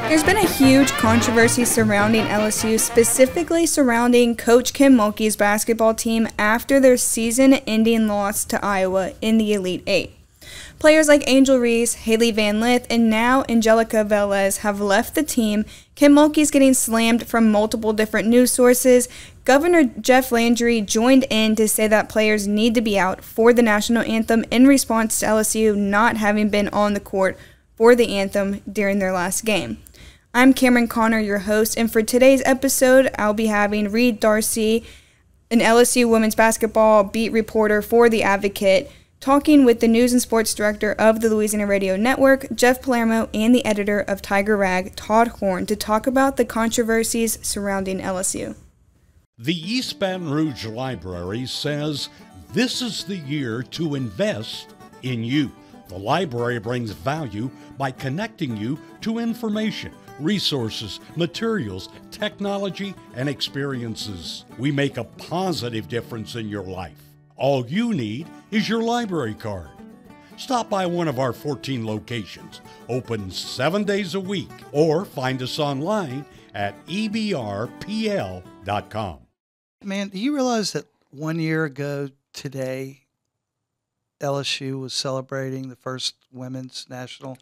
There's been a huge controversy surrounding LSU, specifically surrounding Coach Kim Mulkey's basketball team after their season-ending loss to Iowa in the Elite Eight. Players like Angel Reese, Hailey Van Lith, and now Angelica Velez have left the team. Kim Mulkey's getting slammed from multiple different news sources. Governor Gov Landry joined in to say that players need to be out for the National Anthem in response to LSU not having been on the court for the anthem during their last game. I'm Camryn Conner, your host, and for today's episode, I'll be having Reed Darcey, an LSU women's basketball beat reporter for The Advocate, talking with the news and sports director of the Louisiana Radio Network, Jeff Palermo, and the editor of Tiger Rag, Todd Horne, to talk about the controversies surrounding LSU. The East Baton Rouge Library says this is the year to invest in you. The library brings value by connecting you to information, resources, materials, technology, and experiences. We make a positive difference in your life. All you need is your library card. Stop by one of our 14 locations, open 7 days a week, or find us online at ebrpl.com. Man, do you realize that 1 year ago today, LSU was celebrating the first women's national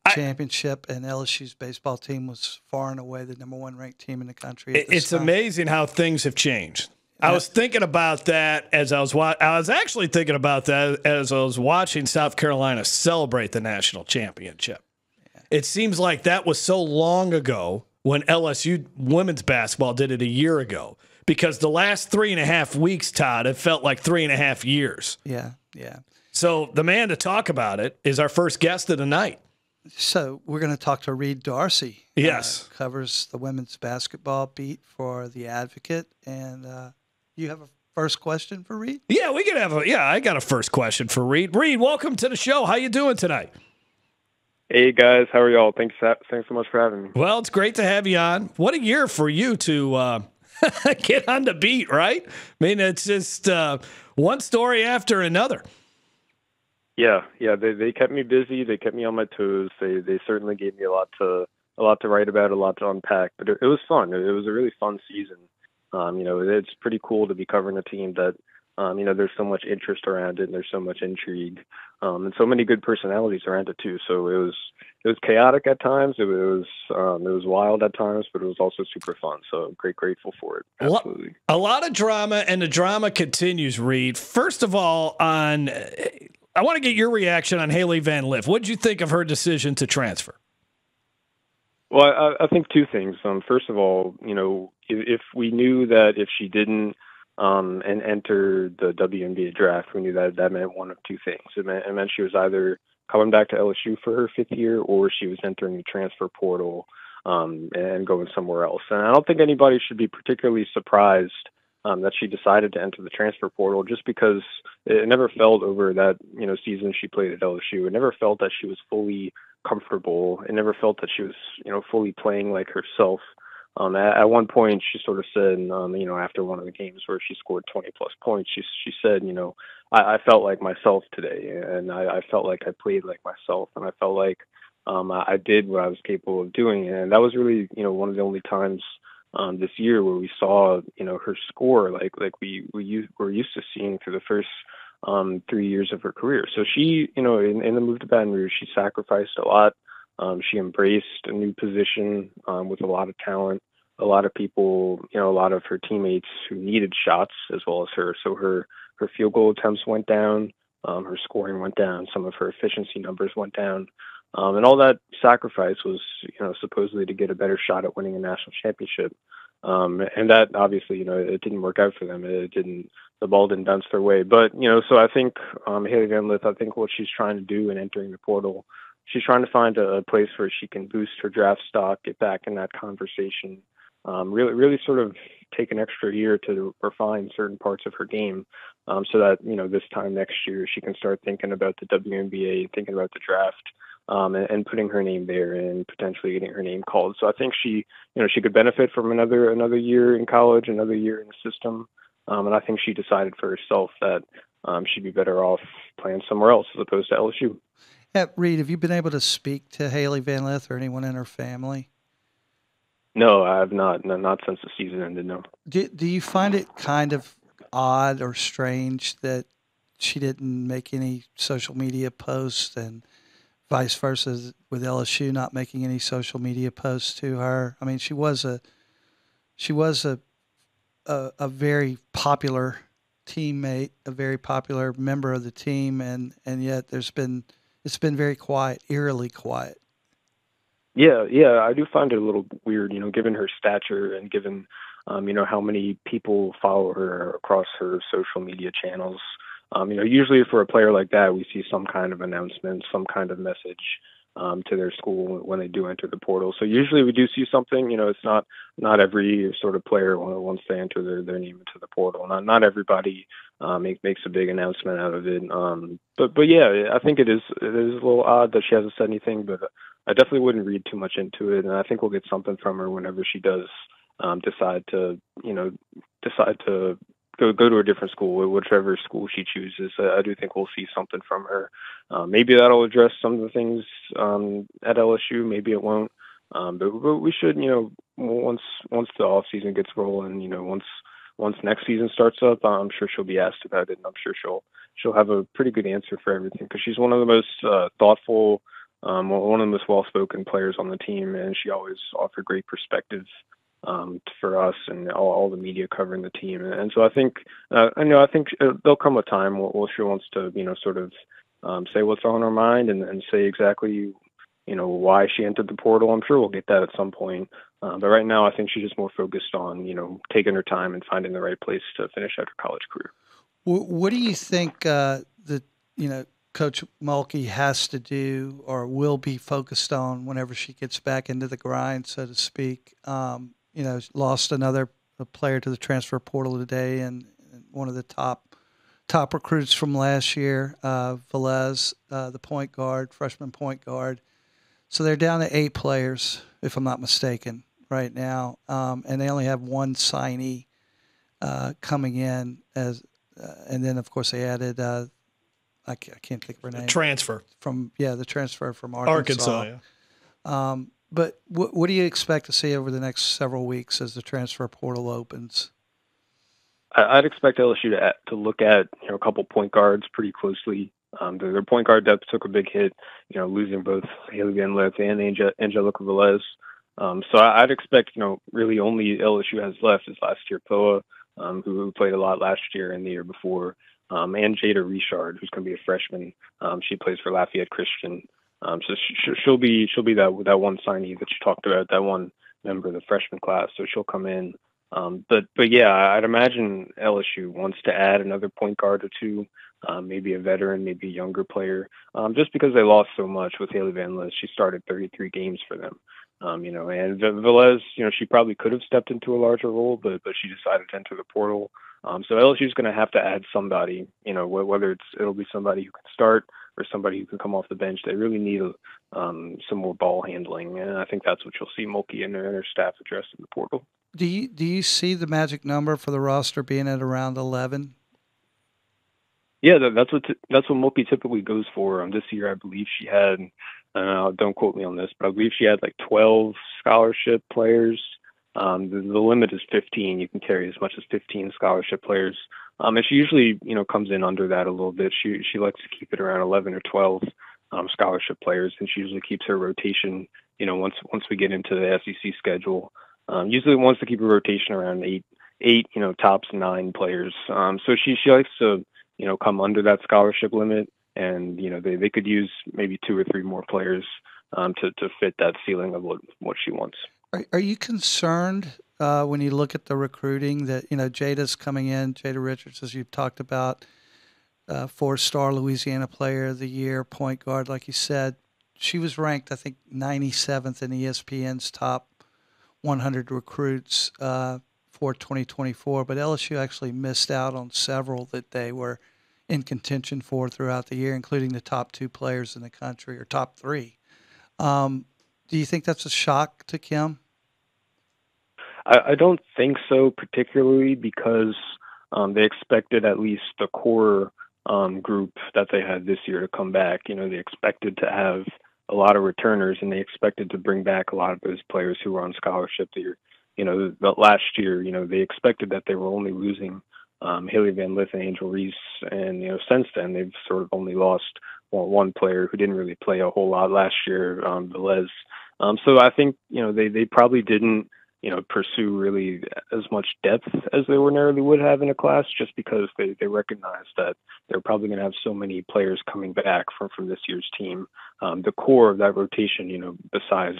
championship, and LSU's baseball team was far and away the number one ranked team in the country. It's amazing how things have changed. I was thinking about that as I was actually thinking about that as I was watching South Carolina celebrate the national championship. Yeah. It seems like that was so long ago when LSU women's basketball did it a year ago, because the last 3.5 weeks, Todd, it felt like 3.5 years. Yeah, yeah. So the man to talk about it is our first guest of the night. So we're going to talk to Reed Darcey. Yes. Covers the women's basketball beat for The Advocate. And you have a first question for Reed? Yeah, we could have I got a first question for Reed. Reed, welcome to the show. How you doing tonight? Hey, guys. How are y'all? Thanks so much for having me. Well, it's great to have you on. What a year for you to get on the beat, right? I mean, it's just one story after another. Yeah. They kept me busy. They kept me on my toes. They certainly gave me a lot to write about, a lot to unpack. But it was fun. It was a really fun season. It's pretty cool to be covering a team that, there's so much interest around it, and there's so much intrigue, and so many good personalities around it too. So it was chaotic at times. It was wild at times, but it was also super fun. So I'm grateful for it. Absolutely. A lot of drama, and the drama continues, Reed. First of all, I want to get your reaction on Hailey Van Lith. What did you think of her decision to transfer? Well, I think two things. First of all, if we knew that if she didn't and enter the WNBA draft, we knew that meant one of two things. It meant she was either coming back to LSU for her fifth year, or she was entering the transfer portal and going somewhere else. And I don't think anybody should be particularly surprised that she decided to enter the transfer portal, just because it never felt over that season she played at LSU. It never felt that she was fully comfortable. It never felt that she was fully playing like herself. At one point, she sort of said, after one of the games where she scored 20 plus points, she said, I felt like myself today, and I felt like I played like myself, and I felt like I did what I was capable of doing, and that was really one of the only times this year where we saw her score like we were used to seeing through the first 3 years of her career. So she, in the move to Baton Rouge, she sacrificed a lot. She embraced a new position with a lot of talent, a lot of people, a lot of her teammates who needed shots as well as her. So her field goal attempts went down, her scoring went down, some of her efficiency numbers went down. And all that sacrifice was, supposedly to get a better shot at winning a national championship. And that obviously, it didn't work out for them. The ball didn't bounce their way. But, so I think Hailey Van Lith, I think what she's trying to do in entering the portal, she's trying to find a place where she can boost her draft stock, get back in that conversation, really sort of take an extra year to refine certain parts of her game, so that, this time next year she can start thinking about the WNBA, thinking about the draft, and putting her name there and potentially getting her name called. So I think she could benefit from another year in college, another year in the system. And I think she decided for herself that she'd be better off playing somewhere else as opposed to LSU. Yeah, Reed, have you been able to speak to Hailey Van Lith or anyone in her family? No, I have not. No, not since the season ended, no. Do you find it kind of odd or strange that she didn't make any social media posts and vice versa with LSU not making any social media posts to her? I mean, she was a very popular teammate, a very popular member of the team, and yet it's been very quiet, eerily quiet. Yeah, I do find it a little weird, given her stature and given, how many people follow her across her social media channels. Usually for a player like that, we see some kind of announcement, some kind of message to their school when they do enter the portal. So usually we do see something. It's not every sort of player once they enter their name into the portal. Not everybody makes a big announcement out of it. But yeah, I think it is a little odd that she hasn't said anything. But I definitely wouldn't read too much into it, and I think we'll get something from her whenever she does decide to go to a different school, whichever school she chooses. I do think we'll see something from her. Maybe that'll address some of the things at LSU. Maybe it won't. But we should, once the off season gets rolling, once next season starts up, I'm sure she'll be asked about it, and I'm sure she'll have a pretty good answer for everything because she's one of the most thoughtful, one of the most well-spoken players on the team, and she always offered great perspective for us and all the media covering the team. And so I think, I think there'll come a time where she wants to, sort of say what's on her mind and say exactly, why she entered the portal. I'm sure we'll get that at some point. But right now, I think she's just more focused on, taking her time and finding the right place to finish out her college career. What do you think that, Coach Mulkey has to do or will be focused on whenever she gets back into the grind, so to speak? Lost another player to the transfer portal today, and one of the top recruits from last year, Velez, the freshman point guard. So they're down to 8 players, if I'm not mistaken, right now, and they only have one signee coming in and then of course they added. I can't think of her name. Transfer the transfer from Arkansas. Yeah. But what do you expect to see over the next several weeks as the transfer portal opens? I'd expect LSU to look at a couple point guards pretty closely. Their point guard depth took a big hit, losing both Hailey Van Lith and Angelica Velez. So I'd expect really only LSU has left is last year Poa, who played a lot last year and the year before, and Jada Richard, who's going to be a freshman. She plays for Lafayette Christian. So she'll be that one signee that you talked about, that one member of the freshman class. So she'll come in. But yeah, I'd imagine LSU wants to add another point guard or two, maybe a veteran, maybe a younger player, just because they lost so much with Hailey Van Lith. She started 33 games for them. And Velez, she probably could have stepped into a larger role, but she decided to enter the portal. So LSU is going to have to add somebody, whether it'll be somebody who can start or somebody who can come off the bench. They really need some more ball handling, and I think that's what you'll see Mulkey and their staff address in the portal. Do you see the magic number for the roster being at around 11? Yeah, that's what Mulkey typically goes for. This year, I believe she had, don't quote me on this, but I believe she had like 12 scholarship players. The limit is 15. You can carry as much as 15 scholarship players. And she usually, comes in under that a little bit. She likes to keep it around 11 or 12 scholarship players, and she usually keeps her rotation, once we get into the SEC schedule. Usually wants to keep a rotation around eight, tops 9 players. So she likes to, come under that scholarship limit, and, they could use maybe 2 or 3 more players to fit that ceiling of what she wants. Are you concerned when you look at the recruiting that, Jada's coming in, Jada Richards, as you've talked about, 4-star Louisiana Player of the Year, point guard, like you said. She was ranked, I think, 97th in ESPN's top 100 recruits for 2024, but LSU actually missed out on several that they were in contention for throughout the year, including the top 2 players in the country, or top 3. Do you think that's a shock to Kim? I don't think so, particularly because they expected at least the core group that they had this year to come back. You know, they expected to have a lot of returners, and they expected to bring back a lot of those players who were on scholarship the year. You know, the last year, you know, they expected that they were only losing Hailey Van Lith and Angel Reese, and, you know, since then they've sort of only lost one player who didn't really play a whole lot last year, Velez. So I think, you know, they probably didn't, you know, pursue really as much depth as they ordinarily would have in a class, just because they recognize that they're probably going to have so many players coming back from this year's team. The core of that rotation, you know, besides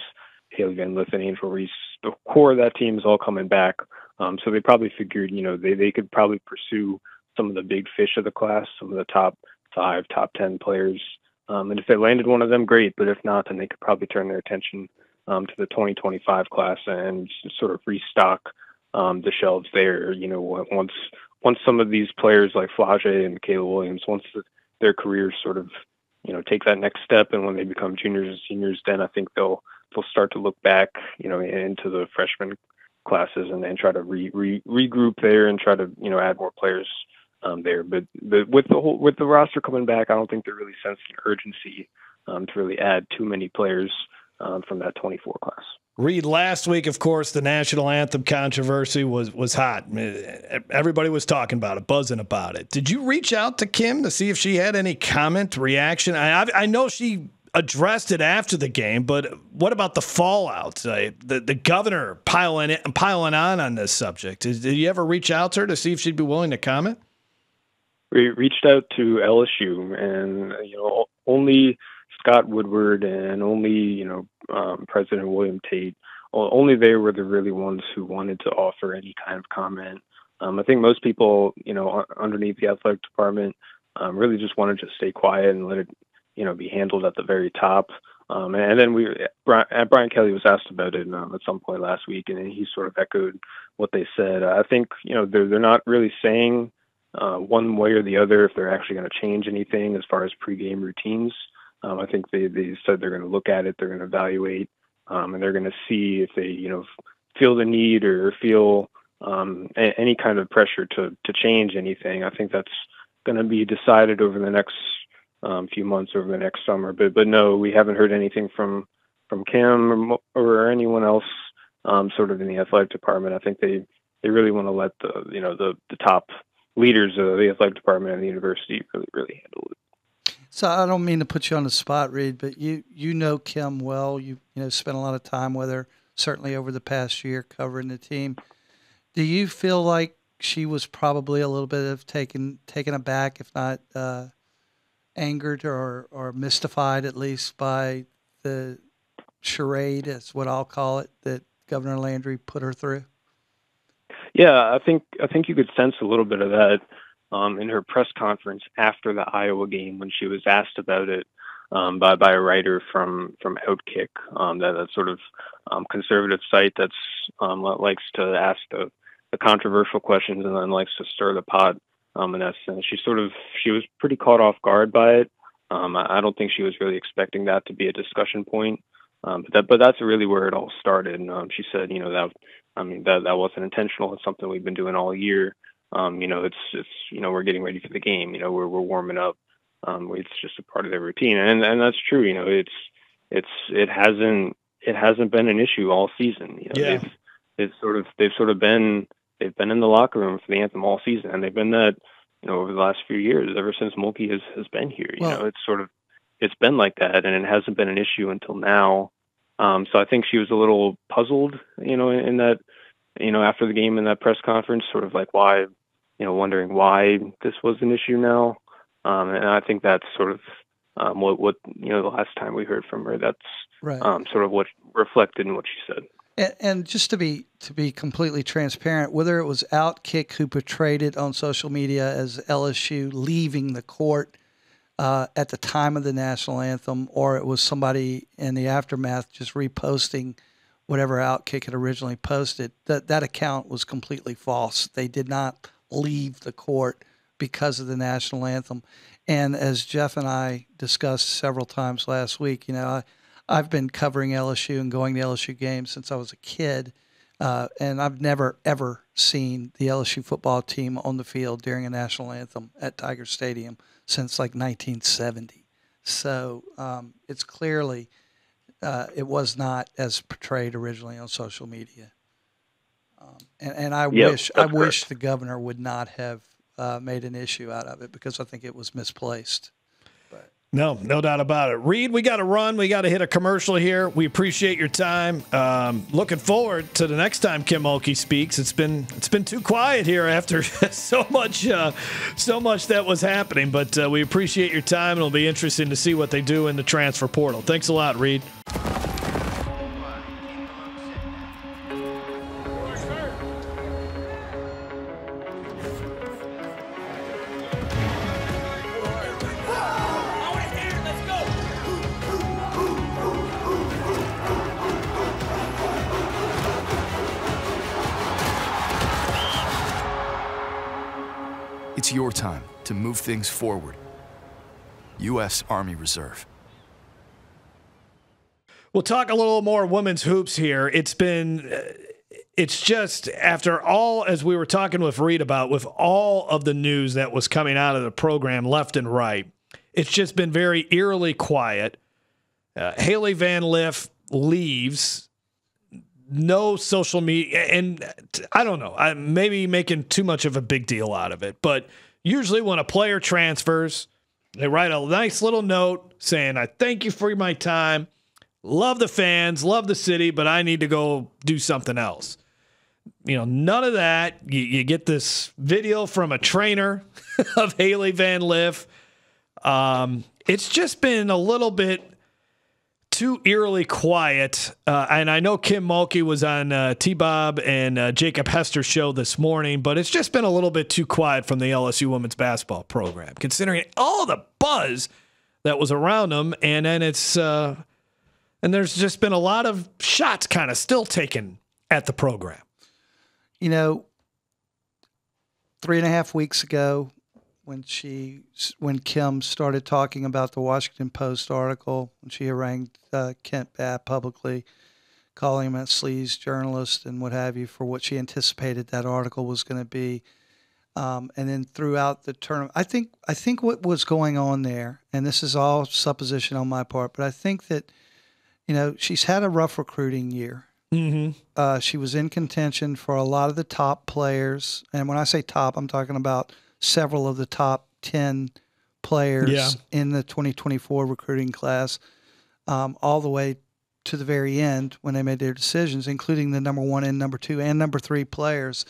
Hailey Van Lith and Angel Reese, the core of that team is all coming back. So they probably figured, you know, they could probably pursue some of the big fish of the class, some of the top 5, top 10 players. And if they landed one of them, great. But if not, then they could probably turn their attention to the 2025 class and sort of restock the shelves there. You know, once some of these players like Flage and Michaela Williams, once their careers sort of, you know, take that next step, and when they become juniors and seniors, then I think they'll start to look back, you know, into the freshman classes and then try to regroup there and try to, you know, add more players there. But with the roster coming back, I don't think they're really sensing urgency to really add too many players from that 24 class. Reed, last week, of course, the National Anthem controversy was hot. Everybody was talking about it, buzzing about it. Did you reach out to Kim to see if she had any comment, reaction? I know she addressed it after the game, but what about the fallout? The governor piling on this subject. Did you ever reach out to her to see if she'd be willing to comment? We reached out to LSU, and, you know, only Scott Woodward and only, you know, President William Tate, only they were the really ones who wanted to offer any kind of comment. I think most people, you know, underneath the athletic department really just wanted to stay quiet and let it, you know, be handled at the very top. And then Brian Kelly was asked about it at some point last week, and he sort of echoed what they said. I think, you know, they're not really saying one way or the other if they're actually going to change anything as far as pregame routines. I think they said they're going to look at it, they're going to evaluate, and they're going to see if they, you know, feel the need or feel any kind of pressure to change anything. I think that's going to be decided over the next few months, over the next summer. But no, we haven't heard anything from Kim or anyone else sort of in the athletic department. I think they really want to let the top leaders of the athletic department and the university really handle it. So I don't mean to put you on the spot, Reed, but you know Kim well. You know, spent a lot of time with her, certainly over the past year covering the team. Do you feel like she was probably a little bit of taken aback, if not angered or mystified at least by the charade, is what I'll call it, that Governor Landry put her through? Yeah, I think you could sense a little bit of that in her press conference after the Iowa game when she was asked about it by a writer from Outkick, that sort of conservative site that's likes to ask the controversial questions and then likes to stir the pot. In essence, she was pretty caught off guard by it. I don't think she was really expecting that to be a discussion point. But that's really where it all started. She said, you know, that wasn't intentional. It's something we've been doing all year. You know, it's you know, we're getting ready for the game. You know, we're warming up. It's just a part of their routine, and that's true. You know, it hasn't been an issue all season. You know, yeah. they've been in the locker room for the anthem all season, and they've been that, you know, over the last few years, ever since Mulkey has been here. You know, it's been like that, and it hasn't been an issue until now. So I think she was a little puzzled, you know, in that, you know, after the game in that press conference, sort of like why, you know, wondering why this was an issue now. And I think that's sort of what you know, the last time we heard from her, that's right. Sort of what reflected in what she said. And just to be completely transparent, whether it was Outkick who portrayed it on social media as LSU leaving the court at the time of the national anthem, or it was somebody in the aftermath just reposting whatever Outkick had originally posted, that account was completely false. They did not leave the court because of the national anthem. And as Jeff and I discussed several times last week, you know, I've been covering LSU and going to LSU games since I was a kid. And I've never, ever seen the LSU football team on the field during a national anthem at Tiger Stadium since like 1970. So it's clearly it was not as portrayed originally on social media. And I wish the governor would not have made an issue out of it, because I think it was misplaced. No doubt about it. Reed, we got to run. We got to hit a commercial here. We appreciate your time. Looking forward to the next time Kim Mulkey speaks. It's been too quiet here after so much that was happening. But we appreciate your time. It'll be interesting to see what they do in the transfer portal. Thanks a lot, Reed. It's your time to move things forward. U.S. Army Reserve. We'll talk a little more women's hoops here. It's just after all, as we were talking with Reed about, with all of the news that was coming out of the program left and right, it's just been very eerily quiet. Hailey Van Lith leaves. No social media, and I don't know, I'm maybe making too much of a big deal out of it, but usually when a player transfers, they write a nice little note saying, I thank you for my time, love the fans, love the city, but I need to go do something else. You know, none of that. You get this video from a trainer of Hailey Van Lith. It's just been a little bit too eerily quiet, and I know Kim Mulkey was on T-Bob and Jacob Hester's show this morning, but it's just been a little bit too quiet from the LSU women's basketball program, considering all the buzz that was around them, and then and there's just been a lot of shots kind of still taken at the program. You know, 3.5 weeks ago, when Kim started talking about the Washington Post article, when she harangued Kent Babb publicly, calling him a sleaze journalist and what have you for what she anticipated that article was going to be, and then throughout the tournament, I think what was going on there, and this is all supposition on my part, but I think that, you know, she's had a rough recruiting year. Mm-hmm. She was in contention for a lot of the top players, and when I say top, I'm talking about several of the top 10 players in the 2024 recruiting class, all the way to the very end when they made their decisions, including the number 1 and number 2 and number 3 players,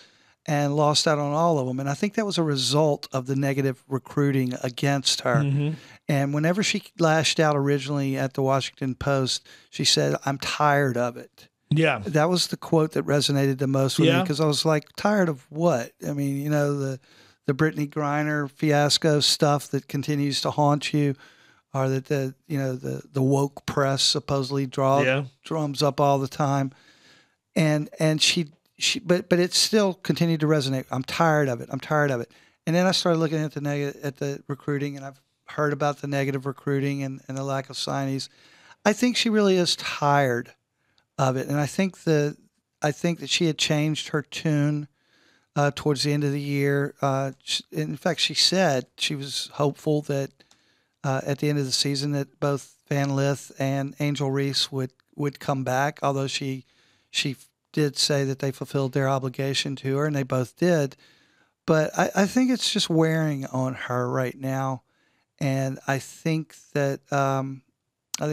and lost out on all of them. And I think that was a result of the negative recruiting against her. Mm-hmm. And whenever she lashed out originally at the Washington Post, she said, I'm tired of it. Yeah. That was the quote that resonated the most with me, because I was like, tired of what? I mean, you know, the Brittany Griner fiasco stuff that continues to haunt you, or that the woke press supposedly drums up all the time, and but it still continued to resonate. I'm tired of it. And then I started looking at the recruiting, and I've heard about the negative recruiting and the lack of signees. I think she really is tired of it, and I think that she had changed her tune towards the end of the year. In fact, she said she was hopeful that at the end of the season that both Van Lith and Angel Reese would come back, although she did say that they fulfilled their obligation to her, and they both did. But I think it's just wearing on her right now, and I think that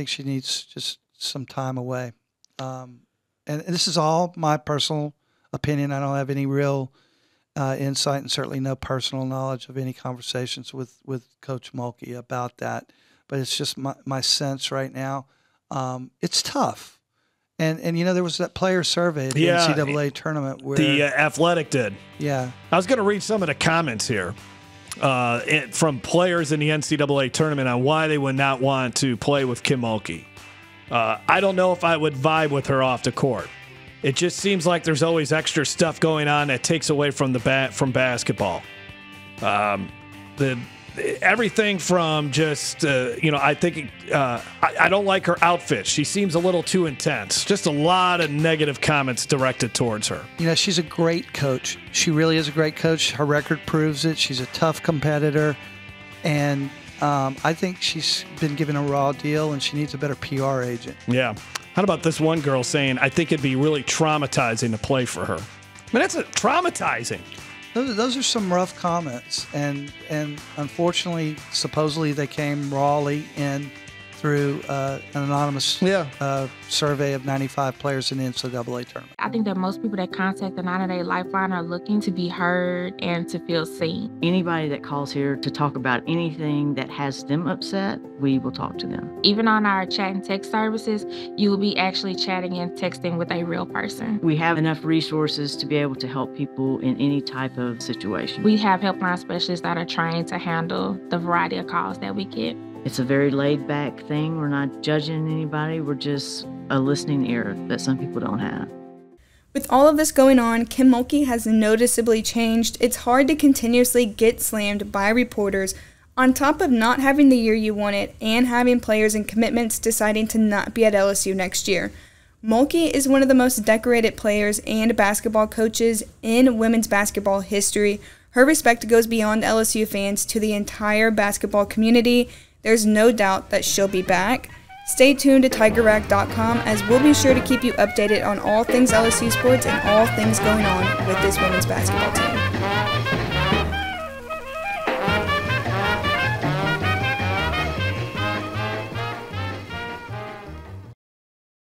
she needs just some time away. And this is all my personal opinion. I don't have any real insight, and certainly no personal knowledge of any conversations with Coach Mulkey about that. But it's just my sense right now. It's tough. And you know, there was that player survey at the NCAA tournament where the Athletic did. Yeah. I was going to read some of the comments here from players in the NCAA tournament on why they would not want to play with Kim Mulkey. I don't know if I would vibe with her off the court. It just seems like there's always extra stuff going on that takes away from from basketball. everything from just, I think I don't like her outfit. She seems a little too intense. Just a lot of negative comments directed towards her. She's a great coach. She really is a great coach. Her record proves it. She's a tough competitor. And I think she's been given a raw deal, and she needs a better PR agent. Yeah. How about this one girl saying, I think it'd be really traumatizing to play for her? I mean, that's traumatizing. Those are some rough comments, and unfortunately, supposedly they came rawly in through an anonymous survey of 95 players in the NCAA tournament. I think that most people that contact the 90-Day Lifeline are looking to be heard and to feel seen. Anybody that calls here to talk about anything that has them upset, we will talk to them. Even on our chat and text services, you will be actually chatting and texting with a real person. We have enough resources to be able to help people in any type of situation. We have helpline specialists that are trained to handle the variety of calls that we get. It's a very laid-back thing. We're not judging anybody. We're just a listening ear that some people don't have. With all of this going on, Kim Mulkey has noticeably changed. It's hard to continuously get slammed by reporters on top of not having the year you wanted and having players and commitments deciding to not be at LSU next year. Mulkey is one of the most decorated players and basketball coaches in women's basketball history. Her respect goes beyond LSU fans to the entire basketball community. There's no doubt that she'll be back. Stay tuned to TigerRack.com, as we'll be sure to keep you updated on all things LSU sports and all things going on with this women's basketball team.